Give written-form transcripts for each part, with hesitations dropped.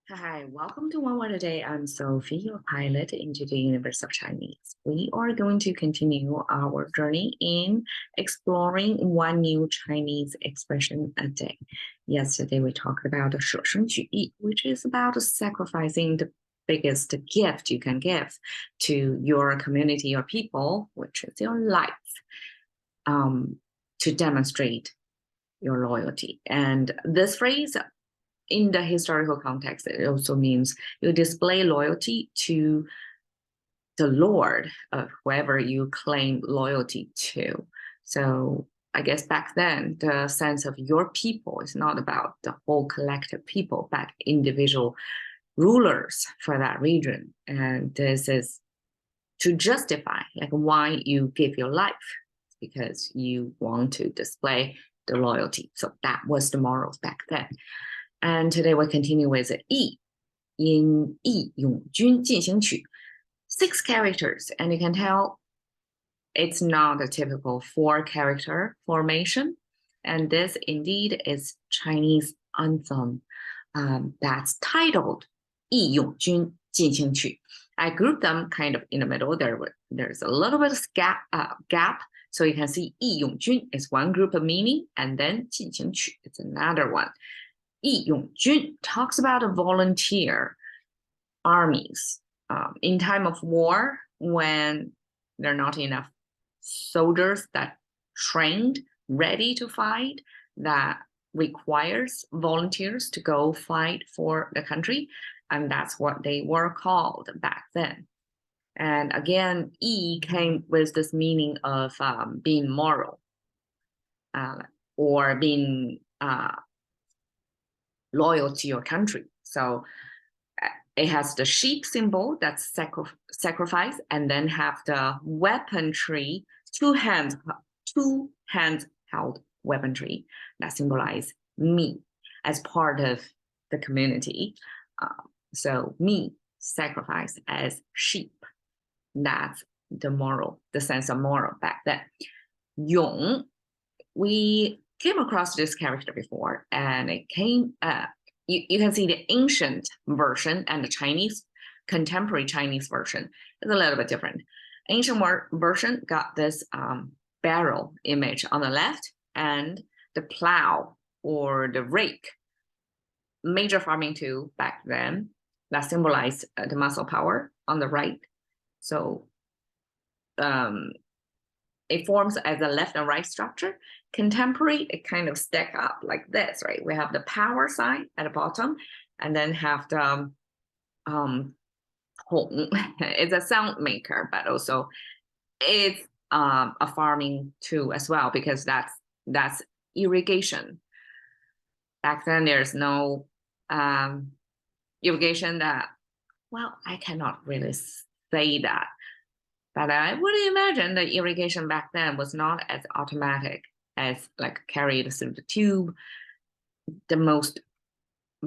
Hi, welcome to One Word a Day. I'm Sophie, your pilot into the universe of Chinese. We are going to continue our journey in exploring one new Chinese expression a day. Yesterday, we talked about 舍生取义, which is about sacrificing the biggest gift you can give to your community or people, which is your life, to demonstrate your loyalty. And this phrase, in the historical context, it also means you display loyalty to the Lord of whoever you claim loyalty to. So I guess back then, the sense of your people is not about the whole collective people, but individual rulers for that region. And this is to justify like why you give your life, because you want to display the loyalty. So that was the morals back then. And today we continue with 义 in 义勇军进行曲. 6 characters, and you can tell it's not a typical 4-character formation. And this indeed is Chinese anthem that's titled 义勇军进行曲. I grouped them kind of in the middle. There's a little bit of gap. So you can see 义勇军 is one group of meaning, and then 进行曲 is another one. 义勇军 talks about a volunteer armies in time of war, when there are not enough soldiers that trained, ready to fight, that requires volunteers to go fight for the country. And that's what they were called back then. And again, 义 came with this meaning of being moral or being loyal to your country. So it has the sheep symbol, that's sacrifice, and then have the weaponry, two hands held weaponry that symbolize me as part of the community. So me, sacrifice as sheep. That's the sense of moral back then. 勇, we came across this character before, and it came, you can see the ancient version and the contemporary Chinese version is a little bit different. Ancient version got this barrel image on the left, and the plow or the rake, major farming tool back then, that symbolized the muscle power on the right. So it forms as a left and right structure. Contemporary, it kind of stack up like this, right? We have the power side at the bottom, and then have the hong. It's a sound maker, but also it's a farming tool as well, because that's irrigation. Back then, there's no irrigation that, well, I cannot really say that, but I would imagine the irrigation back then was not as automatic as like carried through the tube. The most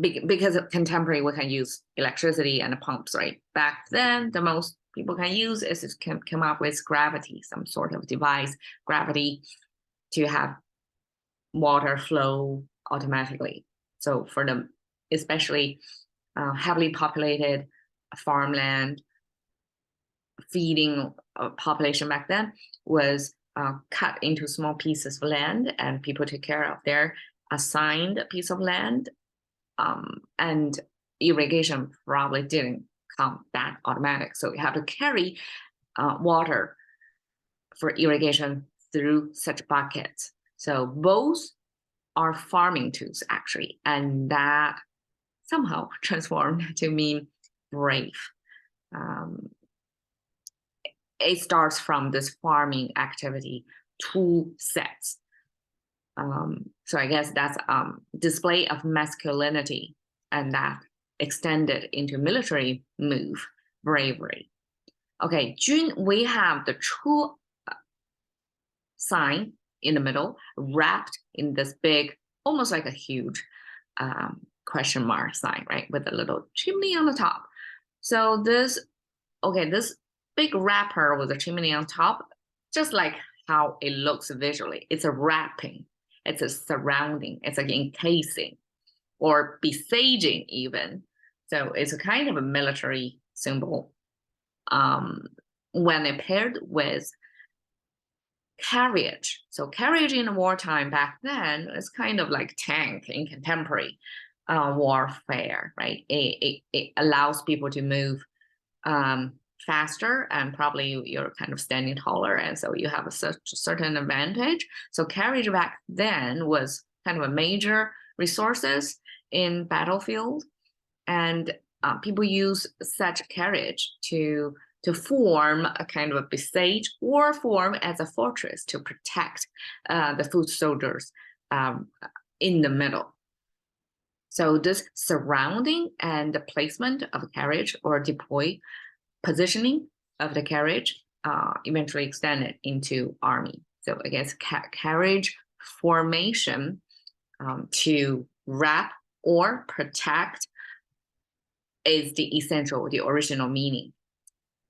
because of contemporary, we can use electricity and pumps, right? Back then, the most people can use is come up with gravity, some sort of device, gravity, to have water flow automatically. So for them, especially heavily populated farmland, feeding population back then was cut into small pieces of land, and people took care of their assigned piece of land. And irrigation probably didn't come that automatic. So you have to carry water for irrigation through such buckets. So both are farming tools, actually, and that somehow transformed to mean brave. It starts from this farming activity, tool sets. So I guess that's display of masculinity, and that extended into military move, bravery. Okay, 军, we have the 出 sign in the middle, wrapped in this big, almost like a huge question mark sign, right? With a little chimney on the top. So this big wrapper with a chimney on top, just like how it looks visually, it's a wrapping, it's a surrounding, it's like encasing or besieging even. So it's a kind of a military symbol when it paired with carriage. So carriage in wartime back then is kind of like tank in contemporary warfare, right? It allows people to move faster, and probably you're kind of standing taller, and so you have a certain advantage. So carriage back then was kind of a major resources in battlefield, and people use such carriage to form a kind of a besiege or form as a fortress to protect the foot soldiers in the middle. So this surrounding and the placement of a carriage or deploy positioning of the carriage eventually extended into army. So I guess carriage formation to wrap or protect is the essential, the original meaning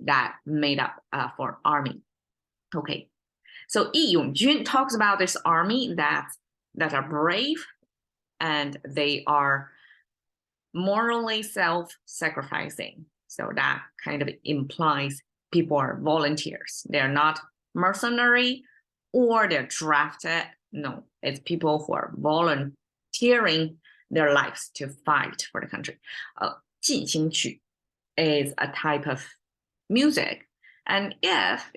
that made up for army. Okay, so 义勇军 talks about this army that are brave and they are morally self-sacrificing. So that kind of implies people are volunteers. They're not mercenary or they're drafted. No, it's people who are volunteering their lives to fight for the country. 进行曲 is a type of music. And if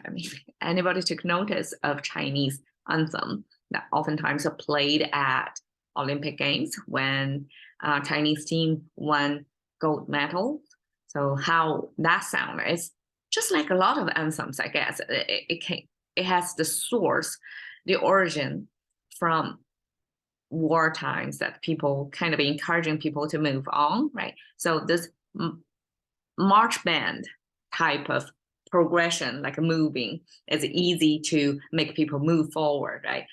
I mean anybody took notice of Chinese anthem that oftentimes are played at Olympic Games when Chinese team won gold medal. So how that sound is just like a lot of anthems, I guess. It has the source, the origin from war times that people kind of encouraging people to move on, right? So this march band type of progression, like moving, is easy to make people move forward, right?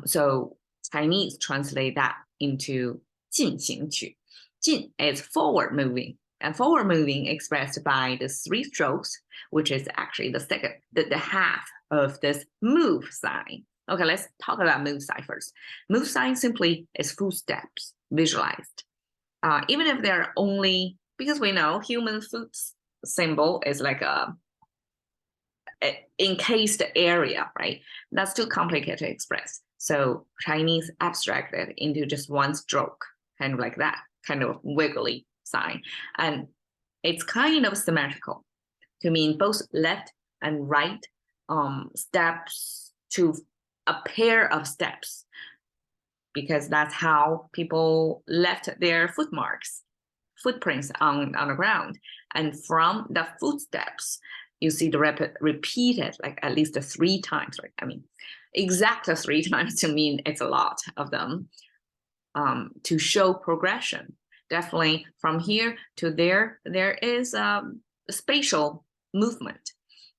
So Chinese translate that into 进行曲. 进 is forward moving, and forward moving expressed by the 3 strokes, which is actually the half of this move sign. Okay, let's talk about move sign first. Move sign simply is footsteps visualized. Even if they're only, because we know human foot symbol is like a encased area, right? That's too complicated to express. So Chinese abstracted into just one stroke, kind of like that, kind of wiggly sign. And it's kind of symmetrical to mean both left and right steps to a pair of steps, because that's how people left their footprints on the ground. And from the footsteps, you see the repeated, like at least 3 times, right? I mean, exact 3 times to mean it's a lot of them, to show progression. Definitely from here to there is a spatial movement.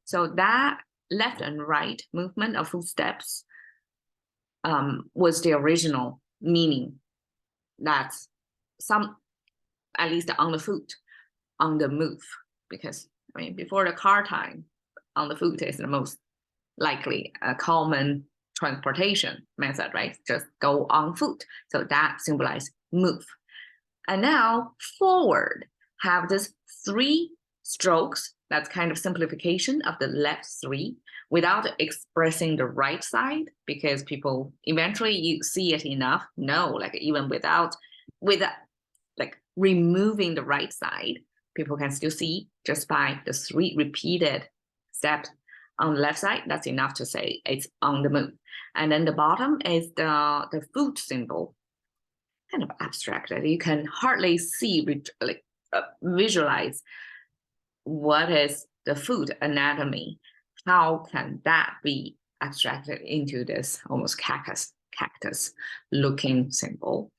So that left and right movement of footsteps was the original meaning. That's at least on the foot, on the move, because I mean, before the car time, on the foot is the most likely common transportation method, right? Just go on foot. So that symbolizes move. And now forward have this 3 strokes. That's kind of simplification of the left 3 without expressing the right side, because people eventually you see it enough. No, like even without like removing the right side, people can still see just by the 3 repeated steps on the left side. That's enough to say it's on the move. And then the bottom is the foot symbol, kind of abstracted. You can hardly see, visualize what is the foot anatomy. How can that be abstracted into this almost cactus looking symbol?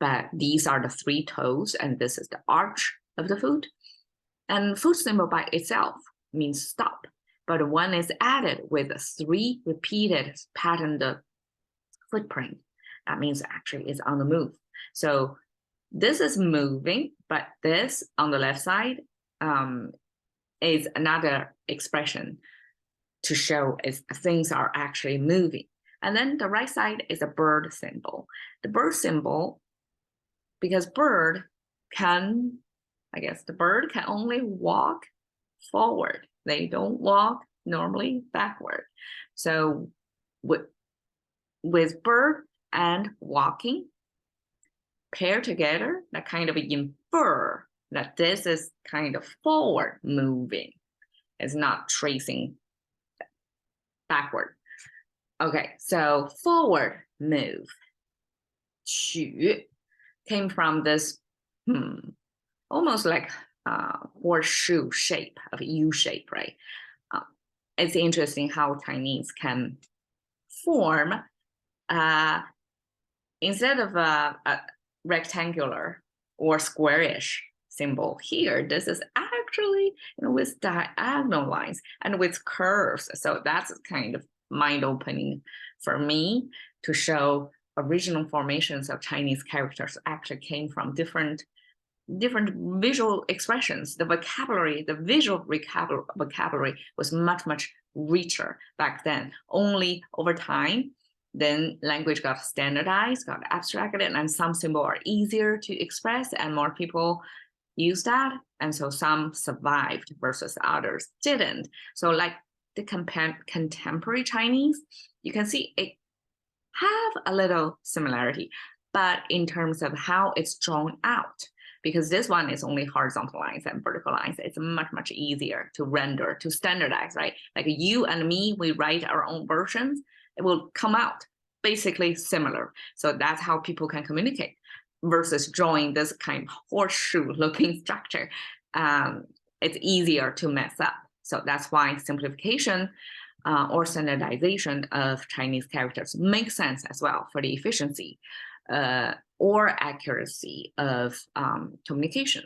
But these are the 3 toes, and this is the arch of the foot. And foot symbol by itself means stop, but one is added with 3 repeated patterned footprint. That means actually it's on the move. So this is moving, but this on the left side is another expression to show things are actually moving. And then the right side is a bird symbol. The bird symbol, because bird can I guess the bird can only walk forward. They don't walk normally backward. So with bird and walking paired together, that kind of infer that this is kind of forward moving. It's not tracing backward. Okay, so forward move. 曲 came from this almost like horseshoe shape of U shape, right? It's interesting how Chinese can form instead of a rectangular or squarish symbol here, this is actually with diagonal lines and with curves. So that's kind of mind-opening for me to show original formations of Chinese characters actually came from different visual expressions. The vocabulary, the visual vocabulary was much richer back then. Only over time, then language got standardized, got abstracted, and some symbols are easier to express and more people use that. And so some survived versus others didn't. So like the contemporary Chinese, you can see it have a little similarity, but in terms of how it's drawn out, because this one is only horizontal lines and vertical lines, it's much easier to render, to standardize, right? Like you and me, we write our own versions, it will come out basically similar. So that's how people can communicate versus drawing this kind of horseshoe looking structure. It's easier to mess up. So that's why simplification or standardization of Chinese characters makes sense as well for the efficiency or accuracy of communication.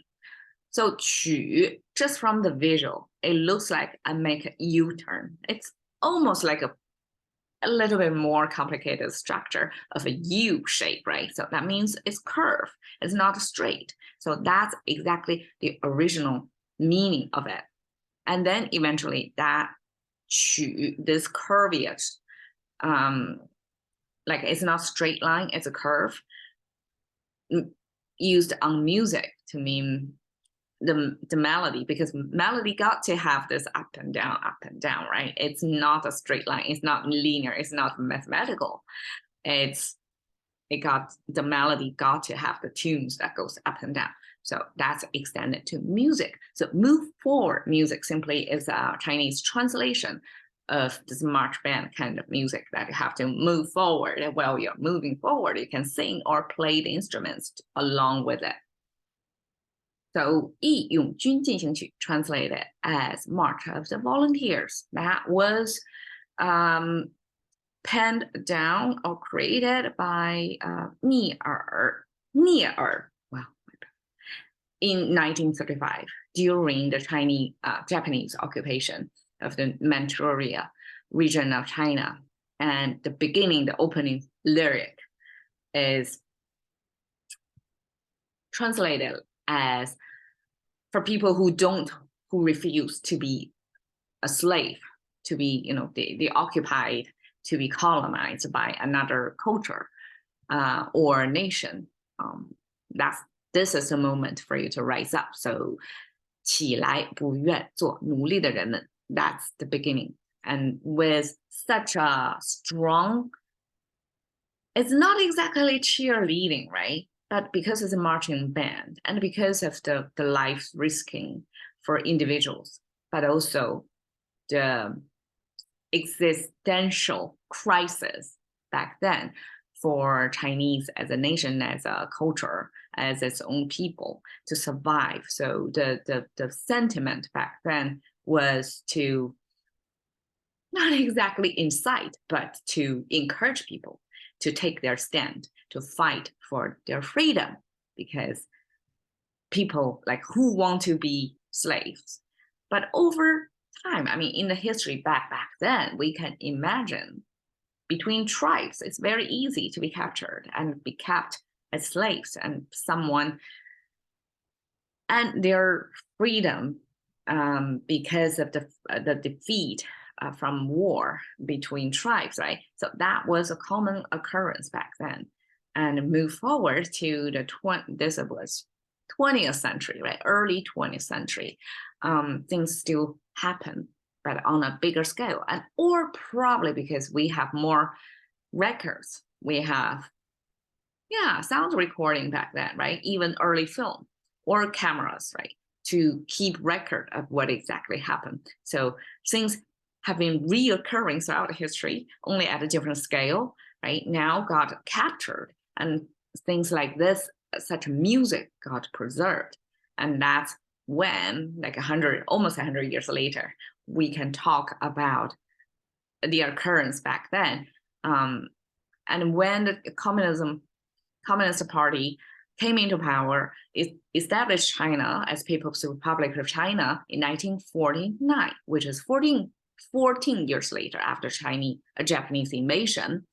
So 曲, just from the visual, it looks like I make a U-turn. It's almost like a little bit more complicated structure of a U shape, right? So that means it's curved, it's not straight. So that's exactly the original meaning of it. And then eventually that 曲, this curvature, like it's not straight line, it's a curve, used on music to mean the melody, because melody got to have this up and down, right? It's not a straight line, it's not linear, it's not mathematical. The melody got to have the tunes that goes up and down. So that's extended to music. So move forward music simply is a Chinese translation of this march band kind of music that you have to move forward. And while you're moving forward, you can sing or play the instruments along with it. So 义勇军进行曲, translated as March of the Volunteers. That was penned down or created by Nier, wow, in 1935 during the Japanese occupation of the Manchuria region of China. And the opening lyric is translated as for people who refuse to be a slave, to be, the occupied, to be colonized by another culture or nation. This is a moment for you to rise up. So 起来不愿做奴隶的人们, that's the beginning. And with such a strong, it's not exactly cheerleading, right? But because it's a marching band and because of the life risking for individuals, but also the existential crisis back then for Chinese as a nation, as a culture, as its own people to survive. So the sentiment back then was to not exactly incite, but to encourage people to take their stand, to fight for their freedom, because people like who want to be slaves. But over time, I mean, in the history back then, we can imagine between tribes, it's very easy to be captured and be kept as slaves, and their freedom because of the defeat from war between tribes, right? So that was a common occurrence back then. And move forward to this was 20th century, right? Early 20th century, things still happen, but on a bigger scale. And or probably because we have more records. We have, sound recording back then, right? Even early film or cameras, right? To keep record of what exactly happened. So things have been reoccurring throughout history, only at a different scale, right? Now got captured, and things like this, such music got preserved. And that's when, like almost 100 years later, we can talk about the occurrence back then. And when the Communist Party came into power, it established China as People's Republic of China in 1949, which is 14 years later after Japanese invasion.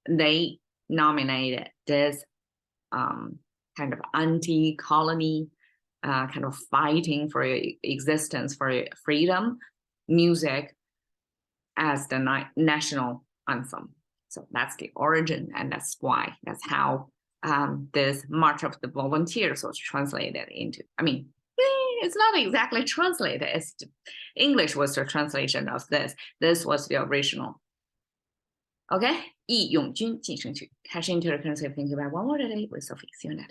They nominated this kind of anti-colony, kind of fighting for existence, for freedom, music as the national anthem. So that's the origin, and that's how this March of the Volunteers was translated into. I mean, it's not exactly translated. English was the translation of this. This was the original. Okay, 义勇军进行曲. Hash into the currency of thinking about one word a day with Sophie. See you next.